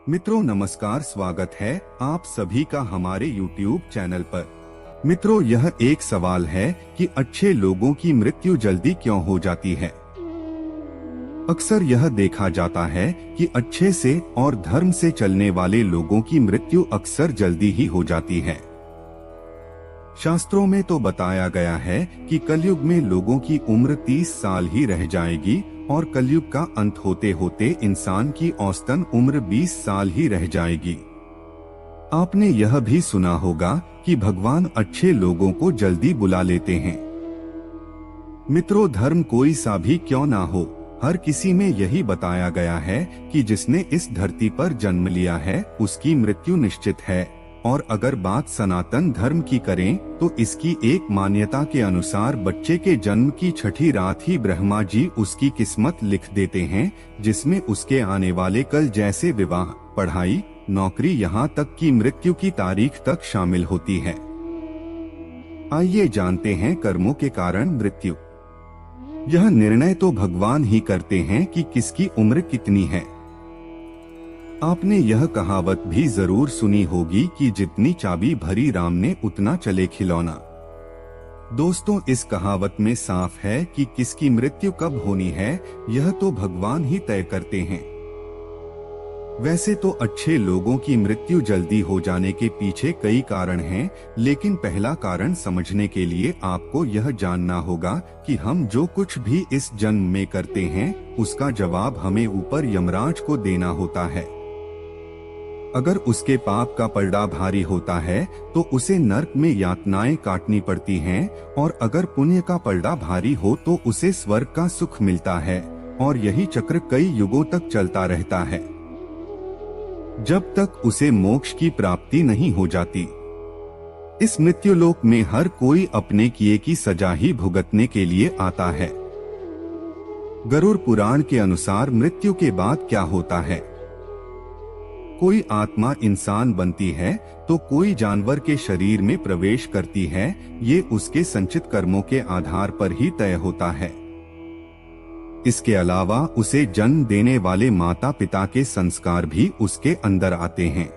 मित्रों नमस्कार, स्वागत है आप सभी का हमारे YouTube चैनल पर। मित्रों, यह एक सवाल है कि अच्छे लोगों की मृत्यु जल्दी क्यों हो जाती है। अक्सर यह देखा जाता है कि अच्छे से और धर्म से चलने वाले लोगों की मृत्यु अक्सर जल्दी ही हो जाती है। शास्त्रों में तो बताया गया है कि कलयुग में लोगों की उम्र 30 साल ही रह जाएगी और कलयुग का अंत होते होते इंसान की औसतन उम्र 20 साल ही रह जाएगी। आपने यह भी सुना होगा कि भगवान अच्छे लोगों को जल्दी बुला लेते हैं। मित्रों, धर्म कोई सा भी क्यों ना हो, हर किसी में यही बताया गया है कि जिसने इस धरती पर जन्म लिया है उसकी मृत्यु निश्चित है। और अगर बात सनातन धर्म की करें तो इसकी एक मान्यता के अनुसार बच्चे के जन्म की छठी रात ही ब्रह्मा जी उसकी किस्मत लिख देते हैं, जिसमें उसके आने वाले कल जैसे विवाह, पढ़ाई, नौकरी, यहाँ तक कि मृत्यु की तारीख तक शामिल होती है। आइए जानते हैं कर्मों के कारण मृत्यु। यह निर्णय तो भगवान ही करते हैं कि किसकी उम्र कितनी है। आपने यह कहावत भी जरूर सुनी होगी कि जितनी चाबी भरी राम ने उतना चले खिलौना। दोस्तों, इस कहावत में साफ है कि किसकी मृत्यु कब होनी है यह तो भगवान ही तय करते हैं। वैसे तो अच्छे लोगों की मृत्यु जल्दी हो जाने के पीछे कई कारण हैं, लेकिन पहला कारण समझने के लिए आपको यह जानना होगा कि हम जो कुछ भी इस जन्म में करते हैं उसका जवाब हमें ऊपर यमराज को देना होता है। अगर उसके पाप का पलड़ा भारी होता है तो उसे नरक में यातनाएं काटनी पड़ती हैं, और अगर पुण्य का पलड़ा भारी हो तो उसे स्वर्ग का सुख मिलता है। और यही चक्र कई युगों तक चलता रहता है, जब तक उसे मोक्ष की प्राप्ति नहीं हो जाती। इस मृत्युलोक में हर कोई अपने किए की सजा ही भुगतने के लिए आता है। गरुड़ पुराण के अनुसार मृत्यु के बाद क्या होता है। कोई आत्मा इंसान बनती है तो कोई जानवर के शरीर में प्रवेश करती है। ये उसके संचित कर्मों के आधार पर ही तय होता है। इसके अलावा उसे जन्म देने वाले माता पिता के संस्कार भी उसके अंदर आते हैं।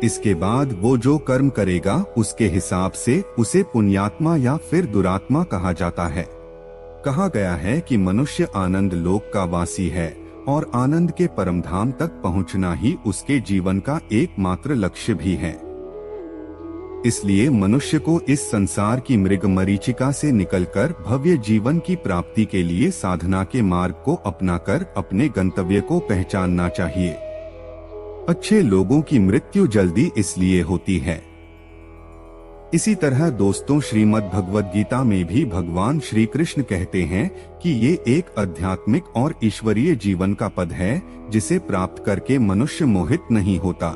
इसके बाद वो जो कर्म करेगा उसके हिसाब से उसे पुण्यात्मा या फिर दुरात्मा कहा जाता है। कहा गया है कि मनुष्य आनंद लोक का वासी है और आनंद के परमधाम तक पहुंचना ही उसके जीवन का एकमात्र लक्ष्य भी है। इसलिए मनुष्य को इस संसार की मृग मरीचिका से निकलकर भव्य जीवन की प्राप्ति के लिए साधना के मार्ग को अपनाकर अपने गंतव्य को पहचानना चाहिए। अच्छे लोगों की मृत्यु जल्दी इसलिए होती है। इसी तरह दोस्तों, श्रीमद् भगवद गीता में भी भगवान श्री कृष्ण कहते हैं कि ये एक आध्यात्मिक और ईश्वरीय जीवन का पद है जिसे प्राप्त करके मनुष्य मोहित नहीं होता।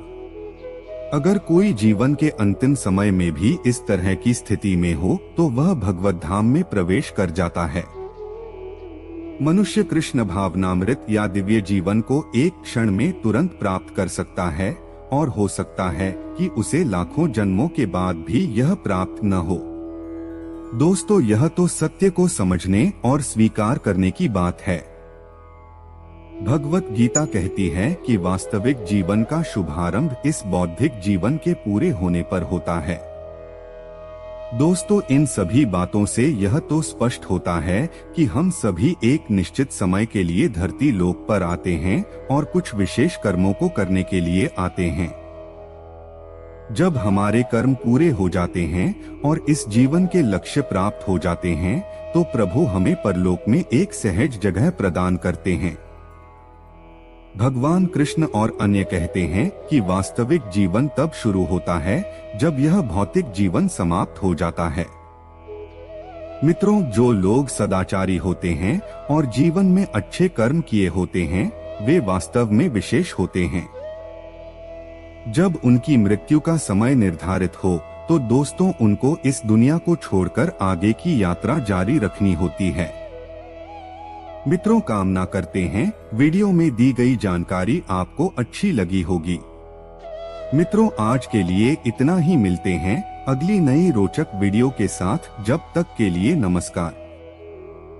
अगर कोई जीवन के अंतिम समय में भी इस तरह की स्थिति में हो तो वह भगवत धाम में प्रवेश कर जाता है। मनुष्य कृष्ण भावनामृत या दिव्य जीवन को एक क्षण में तुरंत प्राप्त कर सकता है, और हो सकता है कि उसे लाखों जन्मों के बाद भी यह प्राप्त न हो। दोस्तों, यह तो सत्य को समझने और स्वीकार करने की बात है। भगवत गीता कहती है कि वास्तविक जीवन का शुभारंभ इस बौद्धिक जीवन के पूरे होने पर होता है। दोस्तों, इन सभी बातों से यह तो स्पष्ट होता है कि हम सभी एक निश्चित समय के लिए धरती लोक पर आते हैं और कुछ विशेष कर्मों को करने के लिए आते हैं। जब हमारे कर्म पूरे हो जाते हैं और इस जीवन के लक्ष्य प्राप्त हो जाते हैं तो प्रभु हमें परलोक में एक सहज जगह प्रदान करते हैं। भगवान कृष्ण और अन्य कहते हैं कि वास्तविक जीवन तब शुरू होता है जब यह भौतिक जीवन समाप्त हो जाता है। मित्रों, जो लोग सदाचारी होते हैं और जीवन में अच्छे कर्म किए होते हैं वे वास्तव में विशेष होते हैं। जब उनकी मृत्यु का समय निर्धारित हो तो दोस्तों उनको इस दुनिया को छोड़कर आगे की यात्रा जारी रखनी होती है। मित्रों, कामना करते हैं वीडियो में दी गई जानकारी आपको अच्छी लगी होगी। मित्रों, आज के लिए इतना ही। मिलते हैं अगली नई रोचक वीडियो के साथ। जब तक के लिए नमस्कार।